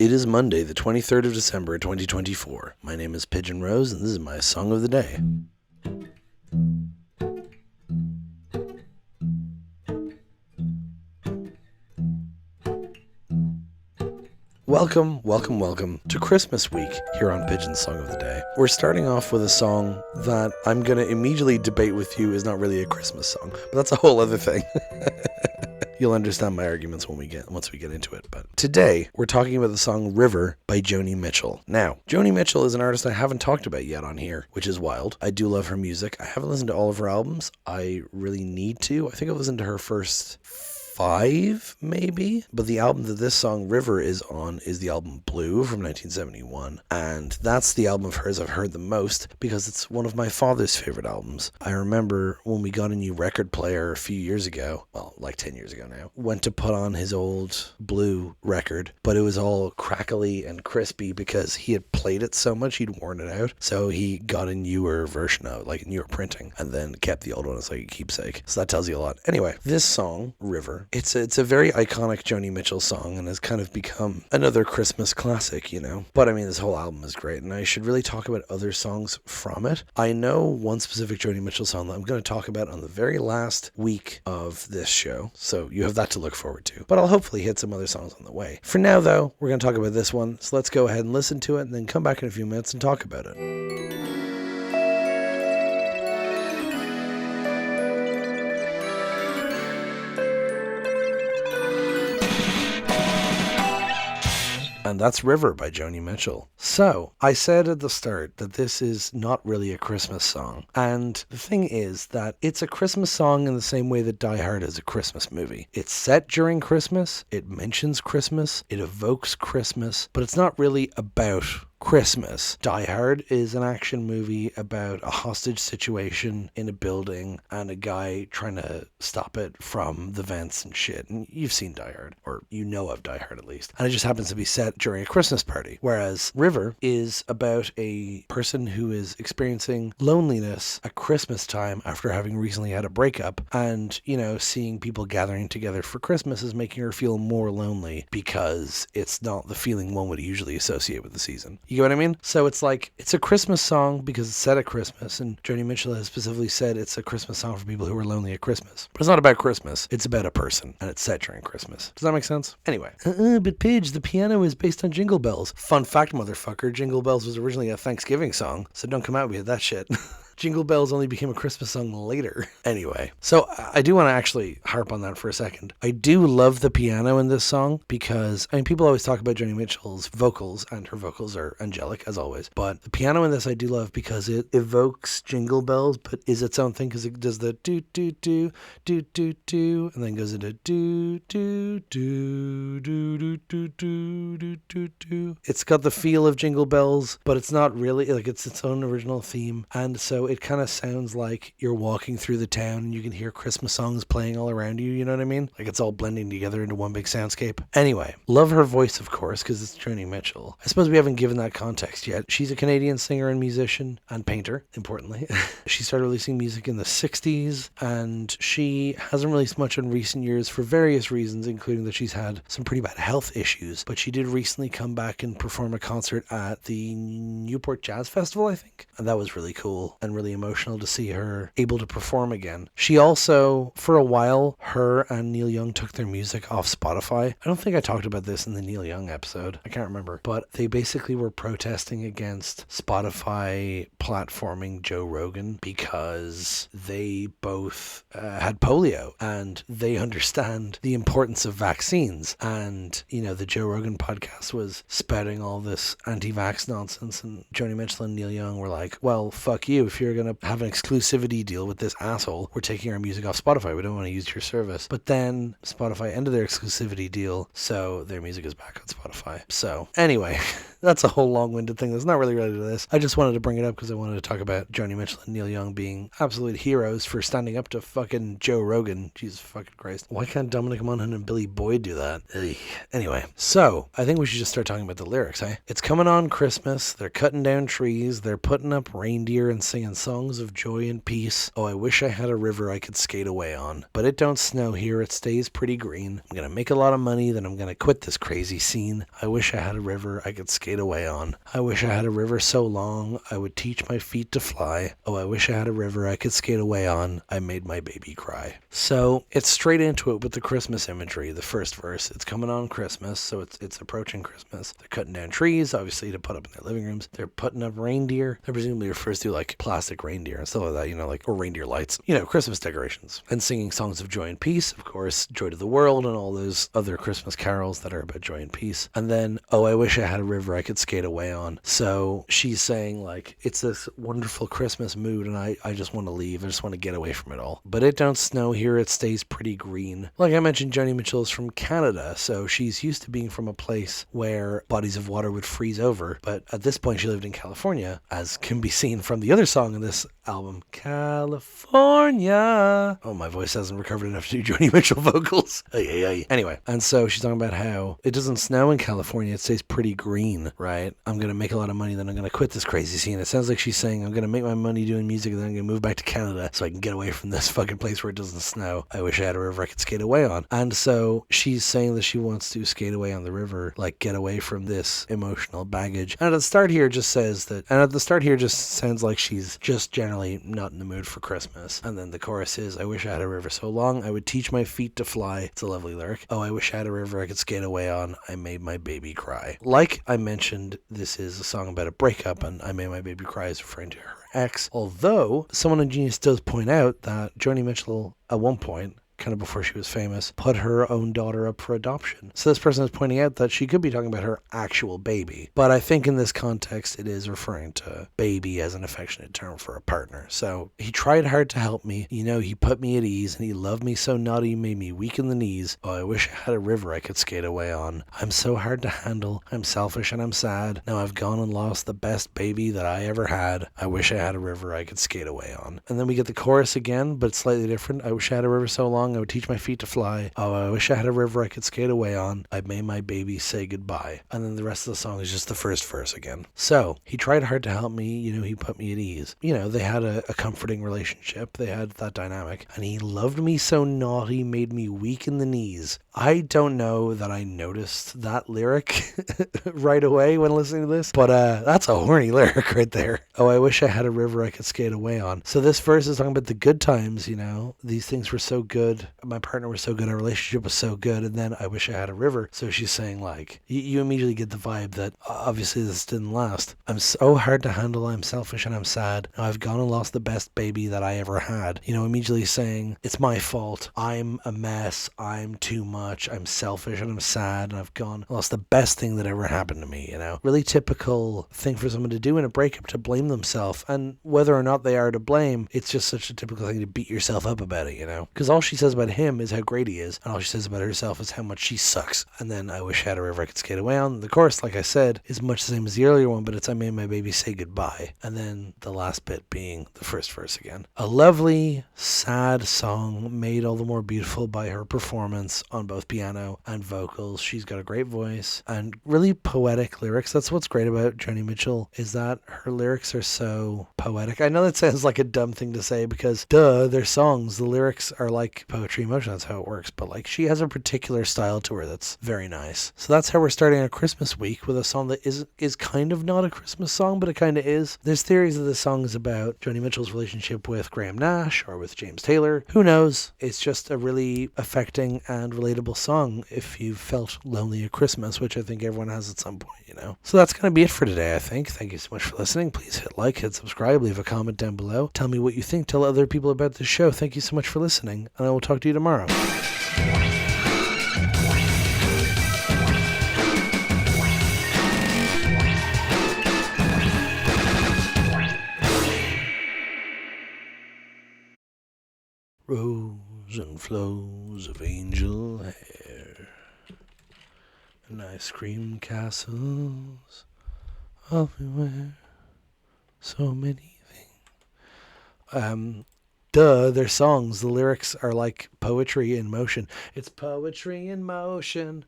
It is Monday, the 23rd of December, 2024. My name is Pigeon Rose, and this is my song of the day. Welcome to Christmas week here on Pigeon's Song of the Day. We're starting off with a song that I'm going to immediately debate with you is not really a Christmas song, but that's a whole other thing. You'll understand my arguments once we get into it. But today, we're talking about the song River by Joni Mitchell. Now, Joni Mitchell is an artist I haven't talked about yet on here, which is wild. I do love her music. I haven't listened to all of her albums. I really need to. I think I've listened to her first 5, maybe. But the album that this song River is on is the album Blue from 1971. And that's the album of hers I've heard the most because it's one of my father's favorite albums. I remember when we got a new record player a few years ago, well, like 10 years ago now, went to put on his old Blue record, but it was all crackly and crispy because he had played it so much he'd worn it out. So he got a newer version of it, like a newer printing, and then kept the old one as like a keepsake. So that tells you a lot. Anyway, this song, River, it's a very iconic Joni Mitchell song and has kind of become another Christmas classic, you know. But I mean, this whole album is great, and I should really talk about other songs from it. I know one specific Joni Mitchell song that I'm going to talk about on the very last week of this show, so you have that to look forward to. But I'll hopefully hit some other songs on the way. For now, though, we're going to talk about this one, so let's go ahead and listen to it, and then come back in a few minutes and talk about it. And that's River by Joni Mitchell. So, I said at the start that this is not really a Christmas song. And the thing is that it's a Christmas song in the same way that Die Hard is a Christmas movie. It's set during Christmas, it mentions Christmas, it evokes Christmas, but it's not really about Christmas. Die Hard is an action movie about a hostage situation in a building and a guy trying to stop it from the vents and shit. And you've seen Die Hard, or you know of Die Hard at least. And it just happens to be set during a Christmas party. Whereas River is about a person who is experiencing loneliness at Christmas time after having recently had a breakup. And, you know, seeing people gathering together for Christmas is making her feel more lonely because it's not the feeling one would usually associate with the season. You get what I mean? So it's like, it's a Christmas song because it's set at Christmas, and Joni Mitchell has specifically said it's a Christmas song for people who are lonely at Christmas. But it's not about Christmas, it's about a person, and it's set during Christmas. Does that make sense? Anyway. But Pidge, the piano is based on Jingle Bells. Fun fact, motherfucker, Jingle Bells was originally a Thanksgiving song, so don't come out with that shit. Jingle Bells only became a Christmas song later. Anyway, so I do want to actually harp on that for a second. I do love the piano in this song because, I mean, people always talk about Joni Mitchell's vocals, and her vocals are angelic as always. But the piano in this I do love because it evokes Jingle Bells, but is its own thing because it does the do do do do do do, and then goes into do do do do do do do do do do. It's got the feel of Jingle Bells, but it's not really, like, it's its own original theme, and so it kind of sounds like you're walking through the town and you can hear Christmas songs playing all around you, you know what I mean? Like it's all blending together into one big soundscape. Anyway, love her voice, of course, because it's Joni Mitchell. I suppose we haven't given that context yet. She's a Canadian singer and musician and painter, importantly. She started releasing music in the 60s, and she hasn't released much in recent years for various reasons, including that she's had some pretty bad health issues. But she did recently come back and perform a concert at the Newport Jazz Festival, I think. And that was really cool and really emotional to see her able to perform again. She also, for a while, her and Neil Young took their music off Spotify. I don't think I talked about this in the Neil Young episode. I can't remember. But they basically were protesting against Spotify platforming Joe Rogan because they both had polio and they understand the importance of vaccines. And, you know, the Joe Rogan podcast was spouting all this anti-vax nonsense, and Joni Mitchell and Neil Young were like, well, fuck you. If you're going to have an exclusivity deal with this asshole, we're taking our music off Spotify. We don't want to use your service. But then Spotify ended their exclusivity deal, so their music is back on Spotify. So anyway, That's a whole long-winded thing that's not really related to this. I just wanted to bring it up because I wanted to talk about Joni Mitchell and Neil Young being absolute heroes for standing up to fucking Joe Rogan. Jesus fucking Christ. Why can't Dominic Monaghan and Billy Boyd do that? Ugh. Anyway, so I think we should just start talking about the lyrics, eh? It's coming on Christmas. They're cutting down trees. They're putting up reindeer and singing songs of joy and peace. Oh, I wish I had a river I could skate away on. But it don't snow here. It stays pretty green. I'm gonna make a lot of money, then I'm gonna quit this crazy scene. I wish I had a river I could skate away on. I wish I had a river so long I would teach my feet to fly. Oh, I wish I had a river I could skate away on. I made my baby cry. So it's straight into it with the Christmas imagery. The first verse, it's coming on Christmas, so it's approaching Christmas. They're cutting down trees, obviously, to put up in their living rooms. They're putting up reindeer. That presumably refers to like plastic reindeer and stuff like that, you know, like, or reindeer lights, you know, Christmas decorations. And singing songs of joy and peace, of course, Joy to the World and all those other Christmas carols that are about joy and peace. And then, oh, I wish I had a river I could skate away on. So she's saying like, it's this wonderful Christmas mood and I just want to leave. I just want to get away from it all. But it don't snow here. It stays pretty green. Like I mentioned, Joni Mitchell is from Canada, so she's used to being from a place where bodies of water would freeze over. But at this point, she lived in California, as can be seen from the other song in this album, California. Oh, my voice hasn't recovered enough to do Joni Mitchell vocals. Anyway, and so she's talking about how it doesn't snow in California. It stays pretty green, right? I'm going to make a lot of money, then I'm going to quit this crazy scene. It sounds like she's saying, I'm going to make my money doing music, and then I'm going to move back to Canada so I can get away from this fucking place where it doesn't snow. I wish I had a river I could skate away on. And so she's saying that she wants to skate away on the river, like get away from this emotional baggage. And at the start here just sounds like she's just generally not in the mood for Christmas. And then the chorus is, I wish I had a river so long I would teach my feet to fly. It's a lovely lyric. Oh, I wish I had a river I could skate away on. I made my baby cry. Like I mentioned, this is a song about a breakup, and I made my baby cry is referring to her ex. Although someone in Genius does point out that Joni Mitchell at one point, kind of before she was famous, put her own daughter up for adoption. So this person is pointing out that she could be talking about her actual baby. But I think in this context, it is referring to baby as an affectionate term for a partner. So he tried hard to help me. You know, he put me at ease, and he loved me so naughty, made me weak in the knees. Oh, I wish I had a river I could skate away on. I'm so hard to handle. I'm selfish and I'm sad. Now I've gone and lost the best baby that I ever had. I wish I had a river I could skate away on. And then we get the chorus again, but it's slightly different. I wish I had a river so long I would teach my feet to fly. Oh, I wish I had a river I could skate away on. I made my baby say goodbye. And then the rest of the song is just the first verse again. So he tried hard to help me. You know, he put me at ease. You know, they had a comforting relationship. They had that dynamic. And he loved me so naughty, made me weak in the knees. I don't know that I noticed that lyric right away when listening to this, but that's a horny lyric right there. Oh, I wish I had a river I could skate away on. So this verse is talking about the good times, you know. These things were so good. My partner was so good. Our relationship was so good. And then I wish I had a river. So she's saying like, you immediately get the vibe that obviously this didn't last. I'm so hard to handle. I'm selfish and I'm sad. Now I've gone and lost the best baby that I ever had. You know, immediately saying it's my fault. I'm a mess. I'm too much. I'm selfish and I'm sad and I've gone and lost the best thing that ever happened to me, you know. Really typical thing for someone to do in a breakup, to blame themselves. And whether or not they are to blame, it's just such a typical thing to beat yourself up about it, you know. Because all she says about him is how great he is, and all she says about herself is how much she sucks. And then I wish I had a river I could skate away on. The chorus, like I said, is much the same as the earlier one, but it's I made my baby say goodbye. And then the last bit being the first verse again. A lovely, sad song made all the more beautiful by her performance on both piano and vocals. She's got a great voice and really poetic lyrics. That's what's great about Joni Mitchell, is that her lyrics are so poetic. I know that sounds like a dumb thing to say because duh, they're songs. The lyrics are like poetry emotion. That's how it works. But like, she has a particular style to her that's very nice. So that's how we're starting a Christmas week, with a song that is kind of not a Christmas song, but it kind of is. There's theories that this song is about Joni Mitchell's relationship with Graham Nash or with James Taylor. Who knows? It's just a really affecting and relatable song if you've felt lonely at Christmas, which I think everyone has at some point, you know. So that's going to be it for today, I think. Thank you so much for listening. Please hit like, hit subscribe, leave a comment down below. Tell me what you think. Tell other people about this show. Thank you so much for listening, and I will talk to you tomorrow. Rows and flows of angel hair and ice cream castles everywhere, so many duh, they're songs. The lyrics are like poetry in motion. It's poetry in motion.